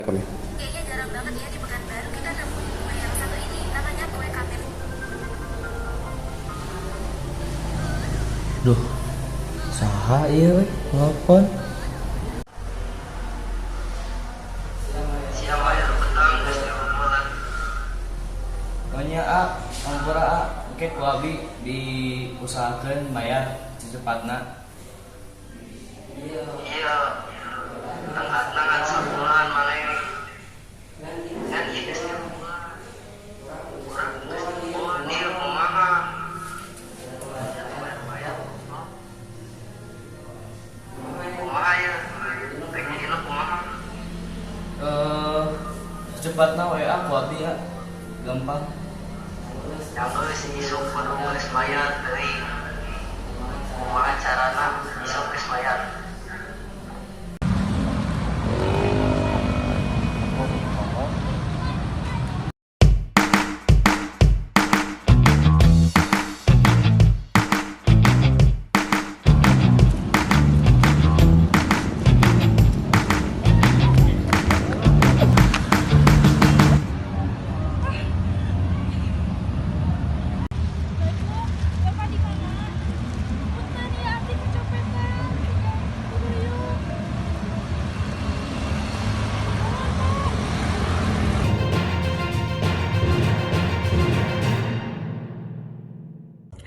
Kami. Kayaknya jarang banget ya di Pekanbaru kita nemuin kue yang satu ini, namanya kue kamil. Duh, saha ieu we nelpon? Siapa yang petang geus diumulan. Pokoknya ampura oke ku abi diusahakeun bayar secepatna. Iya, tengah-tengah sabulan maneh. Kan ieu geus diumulan. Urang geus diumulan ieu kumaha? Kumaha ya? Pengen kumaha? Secepatna WA ku abi ya. Gampang. Yang geus isuk kudu geus bayar deui. Kumaha carana isuk geus bayar?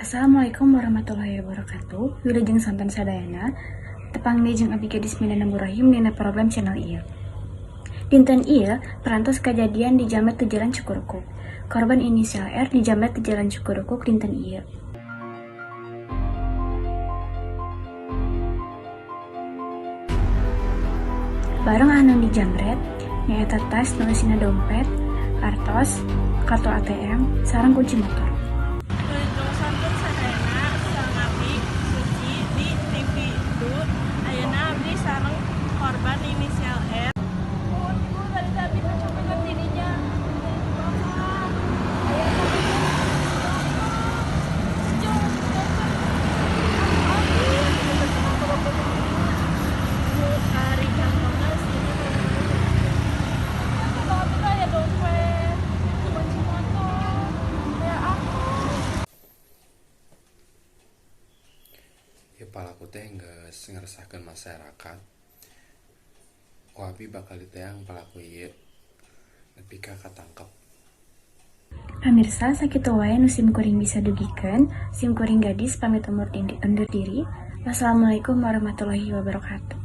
Assalamualaikum warahmatullahi wabarakatuh. Wilujeng santan sadayana tepang jeung abdi gadis Bismillahirrahmanirrahim dina program channel ieu. Dinten ieu perantos kejadian di Jamet teu Jalan Cukurukuk. Korban inisial R di Jamet teu Jalan Cukurukuk dinten ieu. Bareng anu di jamret nyaeta tas nu isina dompet, kartos, kartu ATM, sareng kunci motor. Wilujeng santun sadayana sang abdi Suci di TV Du. Ayeuna abdi sareng korban inisial R. Bu, tadi abdi mencoba dirinya. Ya palaku teh geus ngeresahkeun masyarakat. Ku abi bakal diteang palaku ieu nepi ka katangkep. Pamirsa, sakitu wae nu simkuring bisa dugikeun. Simkuring gadis pamit undur diri. Wassalamualaikum warahmatullahi wabarakatuh.